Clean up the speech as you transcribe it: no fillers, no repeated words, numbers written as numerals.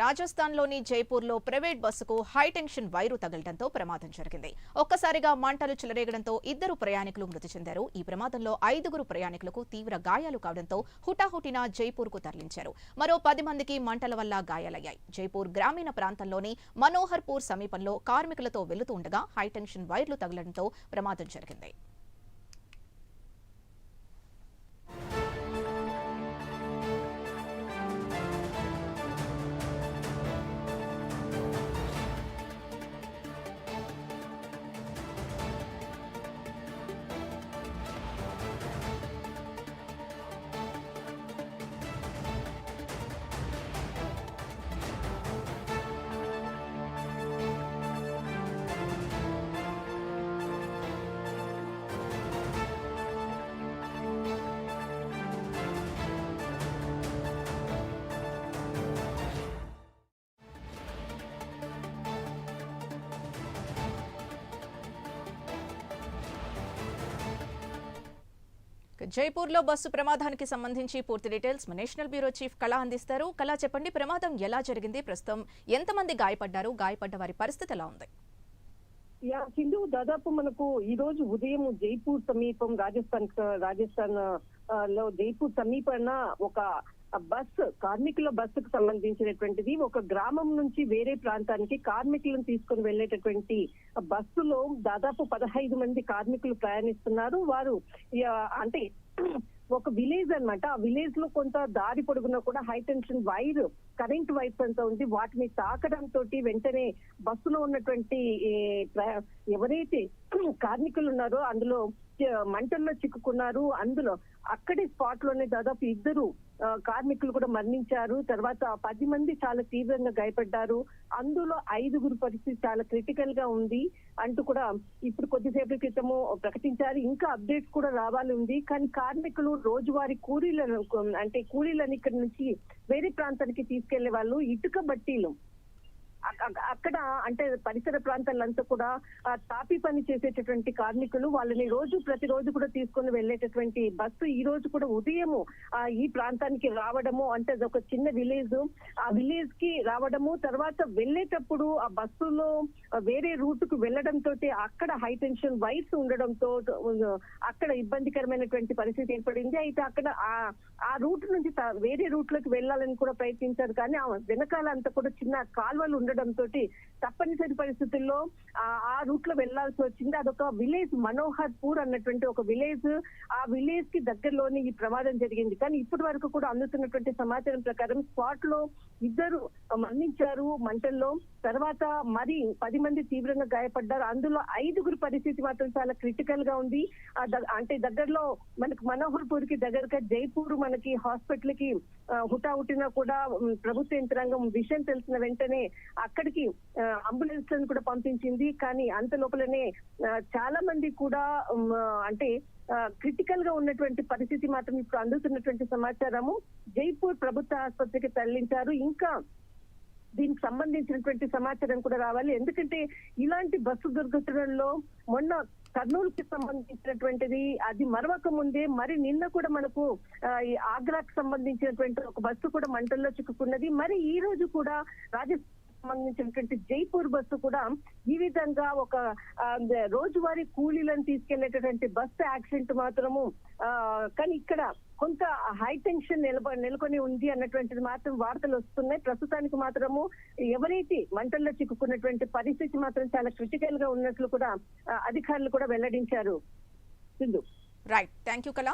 రాజస్థాన్లోని జైపూర్లో ప్రైవేట్ బస్సుకు high tension wire తగలడంతో ప్రమాదం జరిగింది. ఒక్కసారిగా మంటలు చెలరేగడంతో ఇద్దరు ప్రయాణికులు మృతి చెందారు. ఈ ప్రమాదంలో 5గురు ప్రయాణికులకు తీవ్ర గాయాలు కావడంతో హుటాహుటిన జైపూర్కు తరలించారు. మరో 10 మందికి మంటల వల్ల గాయాలయ్యాయి. జైపూర్ గ్రామీణ ప్రాంతంలోని మనోహర్పూర్ సమీపంలో కార్మికులతో వెళుతూ ఉండగా హైటెన్షన్ వైర్లు తగలడంతో ప్రమాదం జరిగింది. జైపూర్లో బస్సు ప్రమాదానికి సంబంధించి పూర్తి డీటెయిల్స్ నేషనల్ బ్యూరో చీఫ్ కళ అందిస్తారు. కళ, చెప్పండి, ప్రమాదం ఎలా జరిగింది, ప్రస్తుతం ఎంతమంది గాయపడ్డారు, గాయపడ్డ వారి పరిస్థితి ఎలా ఉంది? సింధు, దాదాపు మనకు ఈ రోజు ఉదయం జైపూర్ సమీపం రాజస్థాన్ లో జైపూర్ సమీపాన ఒక కార్మికుల బస్సుకు సంబంధించినటువంటిది ఒక గ్రామం నుంచి వేరే ప్రాంతానికి కార్మికులను తీసుకుని వెళ్లేటటువంటి బస్సులో దాదాపు 15 మంది కార్మికులు ప్రయాణిస్తున్నారు. వారు అంటే ఒక విలేజ్ అన్నమాట. ఆ విలేజ్ లో కొంత దారి పొడుగునా కూడా హైటెన్షన్ వైర్, కరెంట్ వైర్స్ అంతా ఉంది. వాటిని తాకడంతో వెంటనే బస్సులో ఉన్నటువంటి ఎవరైతే కార్మికులు ఉన్నారో అందులో మంటల్లో చిక్కుకున్నారు. అందులో అక్కడే స్పాట్ లోనే దాదాపు 2 కార్మికులు కూడా మరణించారు. తర్వాత 10 మంది చాలా తీవ్రంగా గాయపడ్డారు. అందులో 5గురు పరిస్థితి చాలా క్రిటికల్ గా ఉంది అంటూ కూడా ఇప్పుడు కొద్దిసేపటి క్రితము ప్రకటించారు. ఇంకా అప్డేట్స్ కూడా రావాలి ఉంది. కానీ కార్మికులు రోజువారీ కూలీలను ఇక్కడ నుంచి వేరే ప్రాంతానికి తీసుకెళ్లే వాళ్ళు ఇటుక బట్టీలు అక్కడ అంటే పరిసర ప్రాంతాలంతా కూడా తాపి పని చేసేటటువంటి కార్మికులు వాళ్ళని ప్రతిరోజు కూడా తీసుకొని వెళ్లేటటువంటి బస్సు ఈ రోజు కూడా ఉదయము ఈ ప్రాంతానికి రావడము, అంటే అది ఒక చిన్న విలేజ్, ఆ విలేజ్ కి రావడము, తర్వాత వెళ్లేటప్పుడు ఆ బస్సులో వేరే రూట్ కు వెళ్లడంతో అక్కడ హై టెన్షన్ వైర్స్ ఉండడంతో అక్కడ ఇబ్బందికరమైనటువంటి పరిస్థితి ఏర్పడింది. అయితే అక్కడ ఆ రూట్ నుంచి వేరే రూట్ లోకి వెళ్లాలని కూడా ప్రయత్నించారు. కానీ ఆ వెనకాల అంతా కూడా చిన్న కాల్వలు ఉండడంతో తప్పనిసరి పరిస్థితుల్లో ఆ రూట్ లో వెళ్లాల్సి వచ్చింది. అదొక విలేజ్, మనోహర్పూర్ అన్నటువంటి ఒక విలేజ్. ఆ విలేజ్ కి దగ్గరలోనే ఈ ప్రమాదం జరిగింది. కానీ ఇప్పటి వరకు కూడా అందుతున్నటువంటి సమాచారం ప్రకారం స్పాట్ లో 2 మరణించారు మంటల్లో. తర్వాత మరి 10 మంది తీవ్రంగా గాయపడ్డారు. అందులో 5గురు పరిస్థితి మాత్రం చాలా క్రిటికల్ గా ఉంది. అంటే దగ్గరలో మనకు మనోహర్పూర్ కి దగ్గరగా జైపూర్ మనకి హాస్పిటల్ కి హుటాహుటిన కూడా ప్రభుత్వ యంత్రాంగం విషయం తెలిసిన వెంటనే అక్కడికి అంబులెన్స్ లను కూడా పంపించింది. కానీ అంత లోపలనే చాలా మంది కూడా అంటే క్రిటికల్ గా ఉన్నటువంటి పరిస్థితి మాత్రం ఇప్పుడు అందుతున్నటువంటి సమాచారము జైపూర్ ప్రభుత్వ ఆసుపత్రికి తరలించారు. ఇంకా దీనికి సంబంధించినటువంటి సమాచారం కూడా రావాలి. ఎందుకంటే ఇలాంటి బస్సు దుర్ఘటనల్లో మొన్న కర్నూలుకి సంబంధించినటువంటిది అది మరవక ముందే మరి నిన్న కూడా మనకు ఆగ్రాకు సంబంధించినటువంటి ఒక బస్సు కూడా మంటల్లో చిక్కుకున్నది. మరి ఈ రోజు కూడా రాజస్థాన్ సంబంధించినటువంటి జైపూర్ బస్సు కూడా ఈ విధంగా ఒక రోజువారీ కూలీలను తీసుకెళ్లేటటువంటి బస్సు యాక్సిడెంట్ మాత్రము కానీ ఇక్కడ కొంత హై టెన్షన్ నెలకొని ఉంది అన్నటువంటిది మాత్రం వార్తలు వస్తున్నాయి. ప్రస్తుతానికి మాత్రము ఎవరైతే మంటల్లో చిక్కుకున్నటువంటి పరిస్థితి మాత్రం చాలా క్రిటికల్ గా ఉన్నట్లు కూడా అధికారులు కూడా వెల్లడించారు. సింధు, రైట్, థ్యాంక్ యూ కళ.